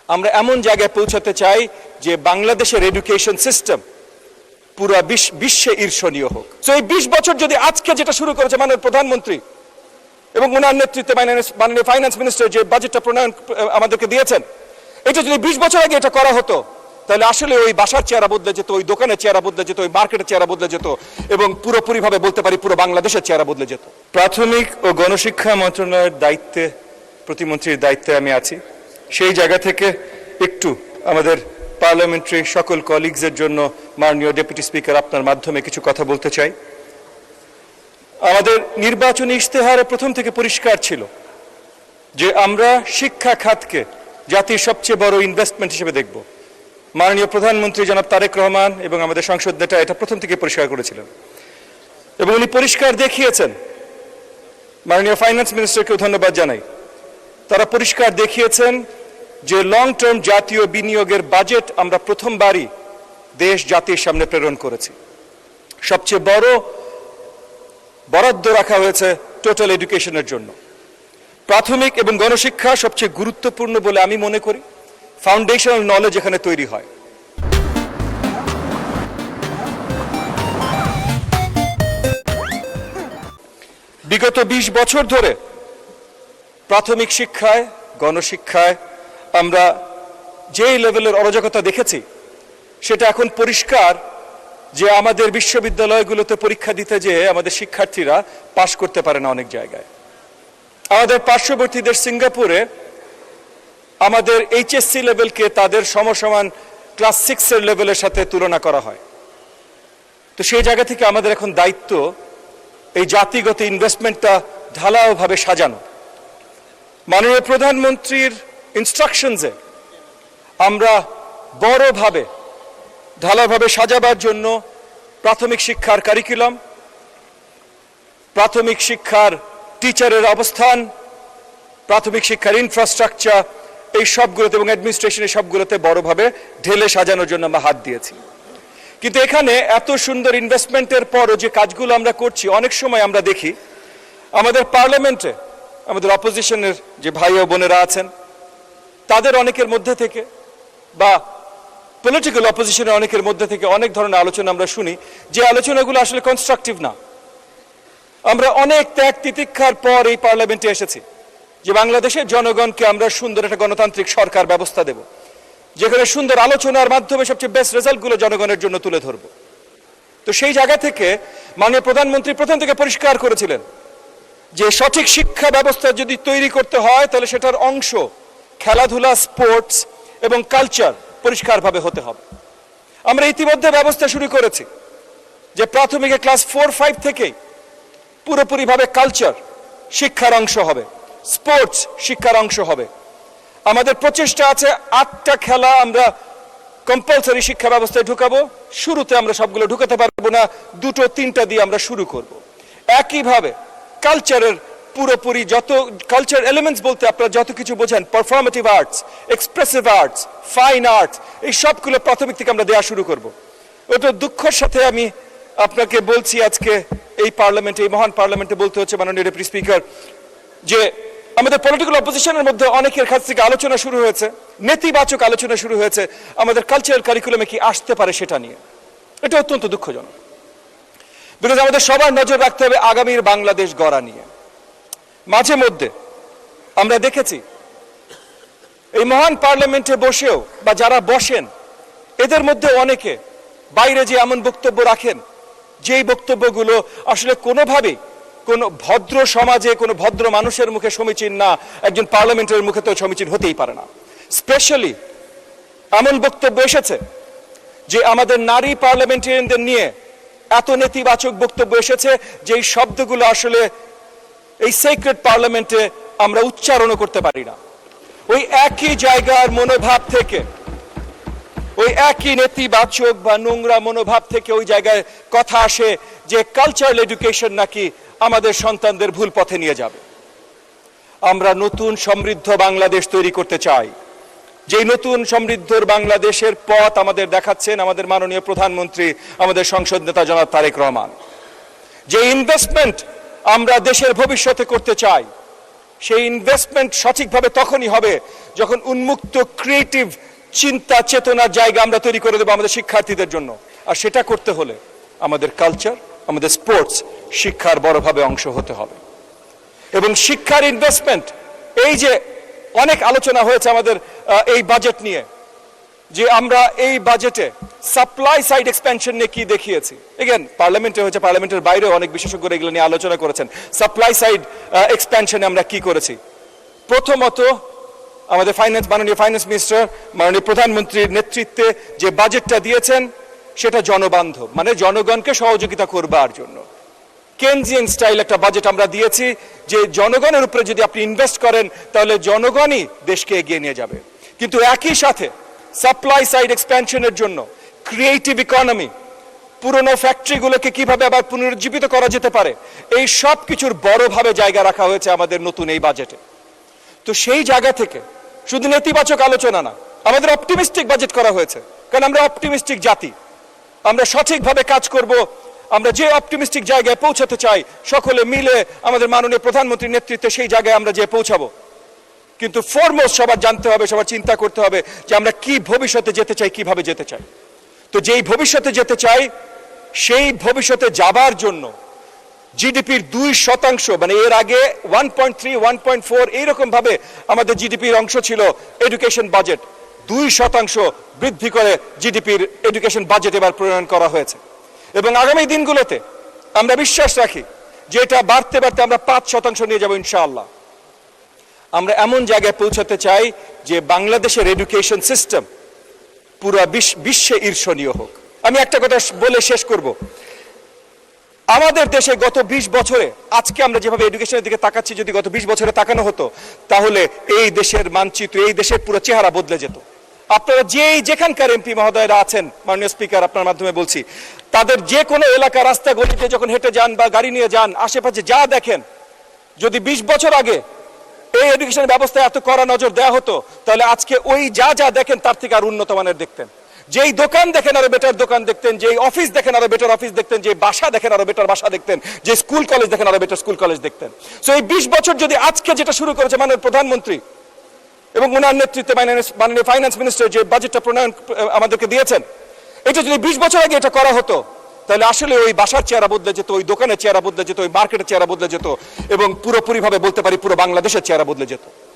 আমরা এমন জায়গায় পৌঁছাতে চাই যে বাংলাদেশের এডুকেশন সিস্টেম পুরো বিশ্বে ঈর্ষণীয় হোক। তো এই 20 বছর যদি আজকে যেটা শুরু করেছে মাননীয় প্রধানমন্ত্রী এবং ওনার নেতৃত্বে মাননীয় ফাইন্যান্স মিনিস্টার যে বাজেটটা প্রণয়ন আমাদেরকে দিয়েছেন, এটা যদি 20 বছর আগে এটা করা হতো তাহলে আসলে ওই বাসার চেহারা বদলে যেত, ওই দোকানের চেহারা বদলে যেত, ওই মার্কেটের চেহারা বদলে যেত এবং পুরোপুরিভাবে বলতে পারি পুরো বাংলাদেশের চেহারা বদলে যেত। প্রাথমিক ও গণশিক্ষা মন্ত্রণালয়ের দায়িত্বে, প্রতিমন্ত্রীর দায়িত্বে আমি আছি। সেই জায়গা থেকে একটু আমাদের পার্লামেন্টারি সকল কলিগসের জন্য মাননীয় ডেপুটি স্পিকার আপনার মাধ্যমে কিছু কথা বলতে চাই। আমাদের নির্বাচনী ইশতেহারে প্রথম থেকে পরিষ্কার ছিল যে আমরা শিক্ষা খাতকে জাতির সবচেয়ে বড় ইনভেস্টমেন্ট হিসেবে দেখব। মাননীয় প্রধানমন্ত্রী জনাব তারেক রহমান এবং আমাদের সংসদ নেতা এটা প্রথম থেকে পরিষ্কার করেছিলেন এবং উনি পরিষ্কার দেখিয়েছেন। মাননীয় ফাইন্যান্স মিনিস্টারকেও ধন্যবাদ জানাই। তারা পরিষ্কার দেখিয়েছেন যে লং টার্ম জাতীয় বিনিয়োগের বাজেট আমরা প্রথমবারই দেশ জাতির সামনে প্রেরণ করেছি। সবচেয়ে বড় বরাদ্দ রাখা হয়েছে টোটাল এডুকেশনের জন্য। প্রাথমিক এবং গণশিক্ষা সবচেয়ে গুরুত্বপূর্ণ বলে আমি মনে করি। ফাউন্ডেশনাল নলেজ এখানে তৈরি হয়। বিগত 20 বছর ধরে প্রাথমিক শিক্ষায়, গণশিক্ষায় আমরা যেই লেভেলের অরাজকতা দেখেছি সেটা এখন পরিষ্কার যে আমাদের বিশ্ববিদ্যালয়গুলোতে পরীক্ষা দিতে যেয়ে আমাদের শিক্ষার্থীরা পাশ করতে পারে না অনেক জায়গায়। আমাদের পার্শ্ববর্তী দেশ সিঙ্গাপুরে আমাদের এইচএসসি লেভেলকে তাদের সমসমান ক্লাস 6 লেভেলের সাথে তুলনা করা হয়। তো সেই জায়গা থেকে আমাদের এখন দায়িত্ব এই জাতিগত ইনভেস্টমেন্টটা ঢালাওভাবে সাজানো। মাননীয় প্রধানমন্ত্রীর ইনস্ট্রাকশনসে আমরা বড়ভাবে ঢালাওভাবে সাজাবার জন্য প্রাথমিক শিক্ষার কারিকুলাম, প্রাথমিক শিক্ষার টিচারের অবস্থান, প্রাথমিক শিক্ষার ইনফ্রাস্ট্রাকচার এই সবগুলোতে এবং অ্যাডমিনিস্ট্রেশনের সবগুলোতে বড়ভাবে ঢেলে সাজানোর জন্য আমরা হাত দিয়েছি। কিন্তু এখানে এত সুন্দর ইনভেস্টমেন্টের পরও যে কাজগুলো আমরা করছি, অনেক সময় আমরা দেখি আমাদের পার্লামেন্টে আমাদের অপোজিশনের যে ভাই ও বোনেরা আছেন তাদের অনেকের মধ্যে থেকে বা পলিটিক্যাল অপোজিশনের অনেকের মধ্যে থেকে অনেক ধরনের আলোচনা আমরা শুনি যে আলোচনাগুলো আসলে কনস্ট্রাকটিভ না। আমরা অনেক ত্যাগ তিতিক্ষার পর এই পার্লামেন্টে এসেছি যে বাংলাদেশের জনগণকে আমরা সুন্দর একটা গণতান্ত্রিক সরকার ব্যবস্থা দেব, যেখানে সুন্দর আলোচনার মাধ্যমে সবচেয়ে বেস্ট রেজাল্টগুলো জনগণের জন্য তুলে ধরব। তো সেই জায়গা থেকে মাননীয় প্রধানমন্ত্রী প্রথম থেকে পরিষ্কার করেছিলেন যে সঠিক শিক্ষা ব্যবস্থা যদি তৈরি করতে হয় তাহলে সেটার অংশ খেলাধুলা, স্পোর্টস এবং কালচার পরিষ্কারভাবে হতে হবে। আমরা ইতিমধ্যে ব্যবস্থা শুরু করেছি যে প্রাথমিকে ক্লাস 4-5 থেকেই পুরোপুরিভাবে কালচার শিক্ষার অংশ হবে, স্পোর্টস শিক্ষার অংশ হবে। আমাদের প্রচেষ্টা আছে 8টা খেলা আমরা কম্পালসরি শিক্ষা ব্যবস্থায় ঢুকাবো। শুরুতে আমরা সবগুলো ঢুকাতে পারবো না, 2-3টা দিয়ে আমরা শুরু করব। একইভাবে কালচারের পুরোপুরি যত কালচার এলিমেন্টস বলতে আপনারা যত কিছু বোঝেন, পারফর্মেটিভ arts, expressive arts, fine arts, এই সবগুলো প্রাথমিক থেকে আমরা দেওয়া শুরু করব। ওটা দুঃখের সাথে আমি আপনাকে বলছি আজকে এই পার্লামেন্টে, এই মহান পার্লামেন্টে বলতে হচ্ছে মাননীয় ডেপুটি স্পিকার যে আমাদের পলিটিক্যাল অপোজিশনের মধ্যে অনেকের কাছ থেকে আলোচনা শুরু হয়েছে, নেতিবাচক আলোচনা শুরু হয়েছে আমাদের কালচারাল কারিকুলামে কি আসতে পারে সেটা নিয়ে। এটা অত্যন্ত দুঃখজনক। বিকজ আমাদের সবার নজর রাখতে হবে আগামীর বাংলাদেশ গড়া নিয়ে। মাঝে মধ্যে আমরা দেখেছি এই মহান পার্লামেন্টে বসেও বা যারা বসেন এদের মধ্যে অনেকে বাইরে যে এমন বক্তব্য রাখেন যেই বক্তব্যগুলো আসলে কোনোভাবেই কোনো ভদ্র সমাজে কোনো ভদ্র মানুষের মুখে সমীচীন না, একজন পার্লামেন্টের মুখে তো সমীচীন হতেই পারে না। স্পেশালি এমন বক্তব্য এসেছে যে আমাদের নারী পার্লামেন্টারিয়ানদের নিয়ে এত নেতিবাচক বক্তব্য এসেছে যে এই শব্দগুলো আসলে এই সেক্রেট পার্লামেন্টে আমরা উচ্চারণও করতে পারি না। ওই একই জায়গার মনোভাব থেকে, ওই একই নেতিবাচক বা নোংরা মনোভাব থেকে ওই জায়গায় কথা আসে যে কালচারাল এডুকেশন নাকি আমাদের সন্তানদের ভুল পথে নিয়ে যাবে। আমরা নতুন সমৃদ্ধ বাংলাদেশ তৈরি করতে চাই। যেই নতুন সমৃদ্ধর বাংলাদেশের পথ আমাদের দেখাচ্ছেন আমাদের মাননীয় প্রধানমন্ত্রী, আমাদের সংসদ নেতা জনাব তারেক রহমান। যে ইনভেস্টমেন্ট আমরা দেশের ভবিষ্যতে করতে চাই সেই ইনভেস্টমেন্ট সঠিকভাবে তখনই হবে যখন উন্মুক্ত ক্রিয়েটিভ চিন্তা চেতনার জায়গা আমরা তৈরি করে দেবো আমাদের শিক্ষার্থীদের জন্য। আর সেটা করতে হলে আমাদের কালচার, আমাদের স্পোর্টস শিক্ষার বড়ভাবে অংশ হতে হবে। এবং শিক্ষার ইনভেস্টমেন্ট, এই যে অনেক আলোচনা হয়েছে আমাদের এই বাজেট নিয়ে, যে আমরা এই বাজেটে সাপ্লাই সাইড এক্সপ্যানশন নিয়ে কি দেখিয়েছি। এগেন পার্লামেন্টে হয়েছে, পার্লামেন্টের বাইরেও অনেক বিশেষজ্ঞরা এগুলো নিয়ে আলোচনা করেছেন। সাপ্লাই সাইড এক্সপ্যানশনে আমরা কি করেছি। প্রথমত আমাদের মাননীয় ফাইন্যান্স মিনিস্টার, মাননীয় প্রধানমন্ত্রীর নেতৃত্বে যে বাজেটটা দিয়েছেন সেটা জনবান্ধব, মানে জনগণকে সহযোগিতা করবার জন্য কেনজিয়ান স্টাইল একটা বাজেট আমরা দিয়েছি, যে জনগণের উপরে যদি আপনি ইনভেস্ট করেন তাহলে জনগণই দেশকে এগিয়ে নিয়ে যাবে। কিন্তু একই সাথে সাপ্লাই সাইড এক্সপ্যানশনের জন্য ক্রিয়েটিভ ইকোনমি, পুরনো ফ্যাক্টরিগুলোকে কিভাবে আবার পুনরুজ্জীবিত করা যেতে পারে, এই সব কিছুর বড়ভাবে জায়গা রাখা হয়েছে আমাদের নতুন এই বাজেটে। তো সেই জায়গা থেকে শুধু নেতিবাচক আলোচনা না, আমাদের অপটিমিস্টিক বাজেট করা হয়েছে, কারণ আমরা অপটিমিস্টিক জাতি। আমরা সঠিকভাবে কাজ করব, আমরা যে অপটিমিস্টিক জায়গায় পৌঁছাতে চাই সকলে মিলে আমাদের মাননীয় প্রধানমন্ত্রীর নেতৃত্বে সেই জায়গায় আমরা যে পৌঁছাবো। কিন্তু ফরমোস্ট সবার জানতে হবে, সবার চিন্তা করতে হবে যে আমরা কি ভবিষ্যতে যেতে চাই, কিভাবে যেতে চাই। তো যেই ভবিষ্যতে যেতে চাই সেই ভবিষ্যতে যাবার জন্য জিডিপির 2%, মানে এর আগে 1.3, 1.4 এইরকম ভাবে আমাদের জিডিপির অংশ ছিল এডুকেশন বাজেট, 2% বৃদ্ধি করে জিডিপির এডুকেশন বাজেট এবার প্রণয়ন করা হয়েছে। এবং আগামী দিনগুলোতে আমরা বিশ্বাস রাখি যে এটা বাড়তে বাড়তে আমরা 5% নিয়ে যাব ইনশাআল্লাহ। আমরা এমন জায়গায় পৌঁছাতে চাই যে বাংলাদেশের এডুকেশন সিস্টেম পুরো বিশ্বে ঈর্ষণীয় হোক। আমি একটা কথা বলে শেষ করব। আমাদের দেশে গত 20 বছরে, আজকে আমরা যেভাবে এডুকেশনের দিকে তাকাচ্ছি, যদি গত 20 বছরে তাকানো হতো তাহলে এই দেশের মানচিত্র, এই দেশের পুরো চেহারা বদলে যেত। আপনারা যেখানকার এমপি মহোদয়রা আছেন, মাননীয় স্পিকার আপনার মাধ্যমে বলছি, তাদের যে কোনো এলাকা রাস্তা গলিতে যখন হেঁটে যান বা গাড়ি নিয়ে যান, আশেপাশে যা দেখেন, যদি 20 বছর আগে এই এডুকেশন ব্যবস্থায় এত কড়া নজর দেওয়া হতো তাহলে আজকে ওই যা দেখেন তার থেকে আর উন্নত মানের দেখতেন। যেই দোকান দেখেন আরো বেটার দোকান দেখতেন, যেই অফিস দেখেন আরো বেটার অফিস দেখতেন, যে বাসা দেখেন আরো বেটার বাসা দেখতেন, যে স্কুল কলেজ দেখেন আরো বেটার স্কুল কলেজ দেখতেন। সো এই 20 বছর যদি আজকে যেটা শুরু করেছে মাননীয় প্রধানমন্ত্রী এবং ওনার নেতৃত্বে মাননীয় ফাইন্যান্স মিনিস্টার যে বাজেটটা প্রণয়ন আমাদেরকে দিয়েছেন, এটা যদি 20 বছর আগে এটা করা হতো তাহলে আসলে ওই বাসার চেহারা বদলে যেত, ওই দোকানের চেহারা বদলে যেত, ওই মার্কেটের চেহারা বদলে যেত এবং পুরোপুরি ভাবে বলতে পারি পুরো বাংলাদেশের চেহারা বদলে যেত।